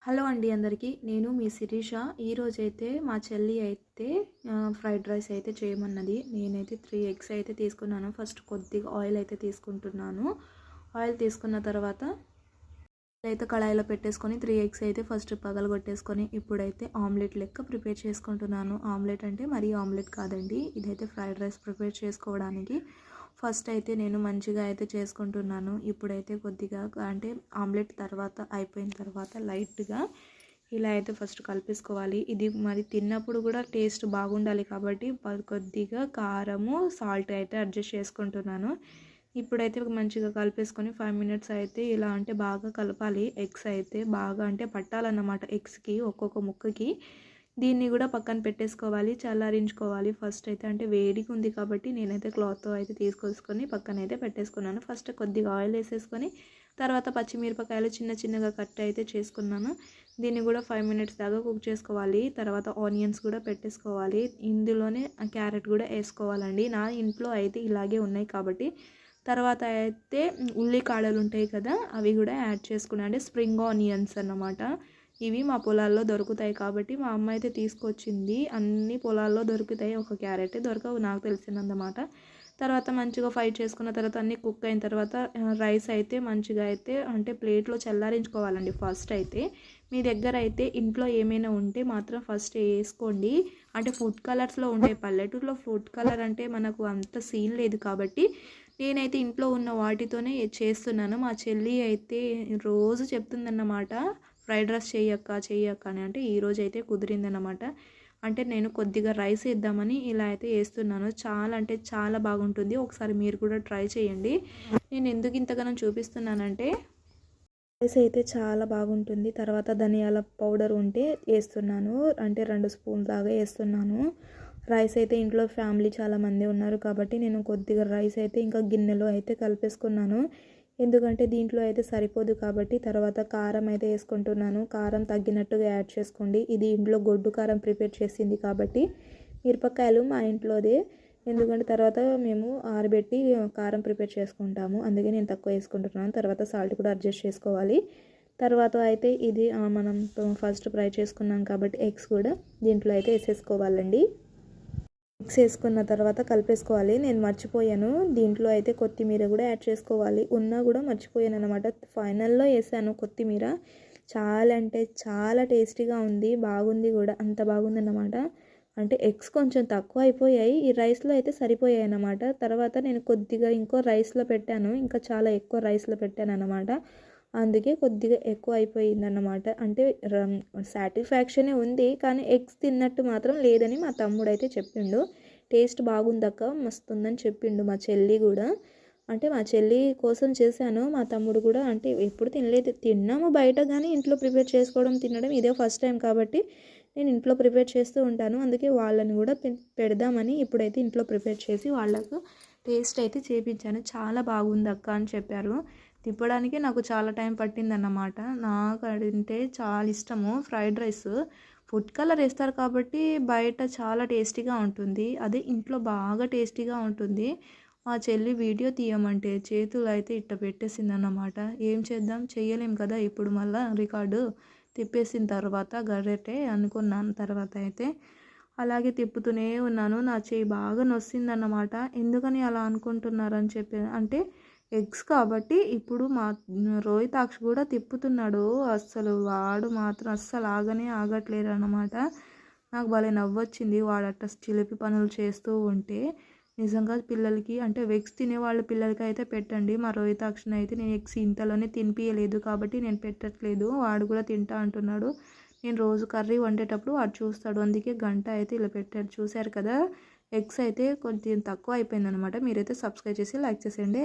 Hello అండి అందరికీ. నేను మీ శిరీష. ఈరోజైతే మా చెల్లి అయితే ఫ్రైడ్ రైస్ అయితే చేయమన్నది. నేనైతే 3 ఎగ్స్ అయితే తీసుకున్నాను. ఫస్ట్ కొద్దిగా ఆయిల్ అయితే తీసుకుంటున్నాను. ఆయిల్ తీసుకున్న తర్వాత అయితే కళాయిలో పెట్టేసుకొని 3 ఎగ్స్ అయితే ఫస్ట్ పగలగొట్టేసుకొని ఇప్పుడైతే ఆమ్లెట్ లెక్క ప్రిపేర్ చేసుకుంటున్నాను. ఆమ్లెట్ అంటే మరీ ఆమ్లెట్ కాదండి, ఇదైతే ఫ్రైడ్ రైస్ ప్రిపేర్ చేసుకోవడానికి. ఫస్ట్ అయితే నేను మంచిగా అయితే చేసుకుంటున్నాను. ఇప్పుడైతే కొద్దిగా అంటే ఆమ్లెట్ తర్వాత అయిపోయిన తర్వాత లైట్గా ఇలా అయితే ఫస్ట్ కలిపేసుకోవాలి. ఇది మరి తిన్నప్పుడు కూడా టేస్ట్ బాగుండాలి కాబట్టి కొద్దిగా కారము సాల్ట్ అయితే అడ్జస్ట్ చేసుకుంటున్నాను. ఇప్పుడైతే మంచిగా కలిపేసుకొని 5 మినిట్స్ అయితే ఇలా అంటే బాగా కలపాలి. ఎగ్స్ అయితే బాగా అంటే పట్టాలన్నమాట ఎగ్స్కి, ఒక్కొక్క ముక్కకి. దీన్ని కూడా పక్కన పెట్టేసుకోవాలి, చల్లారించుకోవాలి. ఫస్ట్ అయితే అంటే వేడిగా ఉంది కాబట్టి నేనైతే క్లాత్తో అయితే తీసుకొసుకొని పక్కన అయితే పెట్టేసుకున్నాను. ఫస్ట్ కొద్దిగా ఆయిల్ వేసేసుకొని తర్వాత పచ్చిమిరపకాయలు చిన్న చిన్నగా కట్ అయితే చేసుకున్నాను. దీన్ని కూడా 5 మినిట్స్ దాకా కుక్ చేసుకోవాలి. తర్వాత ఆనియన్స్ కూడా పెట్టేసుకోవాలి. ఇందులోనే క్యారెట్ కూడా వేసుకోవాలండి. నా ఇంట్లో అయితే ఇలాగే ఉన్నాయి కాబట్టి. తర్వాత అయితే ఉల్లికాడలు ఉంటాయి కదా, అవి కూడా యాడ్ చేసుకున్నాను. అంటే స్ప్రింగ్ ఆనియన్స్ అన్నమాట. ఇవి మా పొలాల్లో దొరుకుతాయి కాబట్టి మా అమ్మ అయితే తీసుకొచ్చింది. అన్ని పొలాల్లో దొరుకుతాయి, ఒక క్యారెట్ దొరకవు నాకు తెలిసినందన్నమాట. తర్వాత మంచిగా ఫ్రై చేసుకున్న తర్వాత అన్నీ కుక్ అయిన తర్వాత రైస్ అయితే మంచిగా అయితే అంటే ప్లేట్లో చల్లారించుకోవాలండి. ఫస్ట్ అయితే మీ దగ్గర అయితే ఇంట్లో ఏమైనా ఉంటే మాత్రం ఫస్ట్ వేసుకోండి. అంటే ఫుడ్ కలర్స్లో ఉండే, పల్లెటూరులో ఫుడ్ కలర్ అంటే మనకు అంత సీన్ లేదు కాబట్టి నేనైతే ఇంట్లో ఉన్న వాటితోనే చేస్తున్నాను. మా చెల్లి అయితే రోజు చెప్తుందన్నమాట, ఫ్రైడ్ రైస్ చెయ్యక్క అని. అంటే ఈరోజు అయితే కుదిరిందన్నమాట. అంటే నేను కొద్దిగా రైస్ వేద్దామని ఇలా అయితే వేస్తున్నాను. చాలా అంటే చాలా బాగుంటుంది. ఒకసారి మీరు కూడా ట్రై చేయండి. నేను ఎందుకు ఇంతగానో చూపిస్తున్నానంటే రైస్ అయితే చాలా బాగుంటుంది. తర్వాత ధనియాల పౌడర్ ఉంటే వేస్తున్నాను, అంటే 2 స్పూన్ల దాకా వేస్తున్నాను. రైస్ అయితే ఇంట్లో ఫ్యామిలీ చాలామంది ఉన్నారు కాబట్టి నేను కొద్దిగా రైస్ అయితే ఇంకా గిన్నెలో అయితే కలిపేసుకున్నాను. ఎందుకంటే దీంట్లో అయితే సరిపోదు కాబట్టి. తర్వాత కారం అయితే వేసుకుంటున్నాను. కారం తగ్గినట్టుగా యాడ్ చేసుకోండి. ఇది ఇంట్లో గొడ్డు కారం ప్రిపేర్ చేసింది కాబట్టి. మిరపకాయలు మా ఇంట్లోదే, ఎందుకంటే తర్వాత మేము ఆరబెట్టి కారం ప్రిపేర్ చేసుకుంటాము, అందుకే నేను తక్కువ వేసుకుంటున్నాను. తర్వాత సాల్ట్ కూడా అడ్జస్ట్ చేసుకోవాలి. తర్వాత అయితే ఇది మనం ఫస్ట్ ఫ్రై చేసుకున్నాం కాబట్టి ఎగ్స్ కూడా దీంట్లో అయితే వేసేసుకోవాలండి. ఎగ్స్ వేసుకున్న తర్వాత కలిపేసుకోవాలి. నేను మర్చిపోయాను, దీంట్లో అయితే కొత్తిమీర కూడా యాడ్ చేసుకోవాలి. ఉన్నా కూడా మర్చిపోయాను అనమాట. ఫైనల్లో వేసాను కొత్తిమీర. చాలా అంటే చాలా టేస్టీగా ఉంది, బాగుంది కూడా, అంత బాగుందన్నమాట. అంటే ఎగ్స్ కొంచెం తక్కువ అయిపోయాయి, ఈ రైస్లో అయితే సరిపోయాయి అన్నమాట. తర్వాత నేను కొద్దిగా ఇంకో రైస్లో పెట్టాను, ఇంకా చాలా ఎక్కువ రైస్లో పెట్టాను అన్నమాట. అందుకే కొద్దిగా ఎక్కువ అయిపోయిందన్నమాట. అంటే సాటిస్ఫాక్షనే ఉంది కానీ ఎగ్స్ తిన్నట్టు మాత్రం లేదని మా తమ్ముడు అయితే చెప్పిండు. టేస్ట్ బాగుందక్క, మస్తు ఉందని చెప్పిండు మా చెల్లి కూడా. అంటే మా చెల్లి కోసం చేశాను. మా తమ్ముడు కూడా అంటే ఎప్పుడు తినలేదు, తిన్నాము బయట కానీ ఇంట్లో ప్రిపేర్ చేసుకోవడం తినడం ఇదే ఫస్ట్ టైం కాబట్టి నేను ఇంట్లో ప్రిపేర్ చేస్తూ ఉంటాను. అందుకే వాళ్ళని కూడా పెడదామని ఇప్పుడైతే ఇంట్లో ప్రిపేర్ చేసి వాళ్ళకు టేస్ట్ అయితే చేయించాను. చాలా బాగుంది అక్క అని చెప్పారు. తిప్పడానికి నాకు చాలా టైం పట్టిందన్నమాట. నాకు అంటే చాలా ఇష్టము ఫ్రైడ్ రైస్. ఫుడ్ కలర్ వేస్తారు కాబట్టి బయట చాలా టేస్టీగా ఉంటుంది, అదే ఇంట్లో బాగా టేస్టీగా ఉంటుంది. మా చెల్లి వీడియో తీయమంటే చేతులు అయితే ఇట్ట పెట్టేసింది అన్నమాట. ఏం చేద్దాం, చెయ్యలేం కదా ఇప్పుడు మళ్ళీ రికార్డు. తిప్పేసిన తర్వాత గరెటే అనుకున్నాను. తర్వాత అయితే అలాగే తిప్పుతూనే ఉన్నాను. నా చేయి బాగా నొచ్చిందన్నమాట. ఎందుకని అలా అనుకుంటున్నారని చెప్పి అంటే ఎగ్స్ కాబట్టి. ఇప్పుడు మా రోహితాక్ష్ కూడా తిప్పుతున్నాడు, అస్సలు వాడు మాత్రం అస్సలు ఆగట్లేరు అన్నమాట. నాకు భలే నవ్వొచ్చింది వాడు అట్ట చిలిపి పనులు చేస్తూ ఉంటే. నిజంగా పిల్లలకి అంటే ఎగ్స్ తినేవాళ్ళ పిల్లలకి అయితే పెట్టండి. మా రోహితాక్షని అయితే నేను ఎగ్స్ ఇంతలోనే తినిపించలేదు కాబట్టి నేను పెట్టట్లేదు, వాడు కూడా తింటా అంటున్నాడు. నేను రోజు కర్రీ వండేటప్పుడు వాడు చూస్తాడు, అందుకే గంట అయితే ఇలా పెట్టాడు. చూశారు కదా, ఎగ్స్ అయితే కొంచెం తక్కువ అయిపోయిందనమాట. మీరైతే సబ్స్క్రైబ్ చేసి లైక్ చేసేయండి.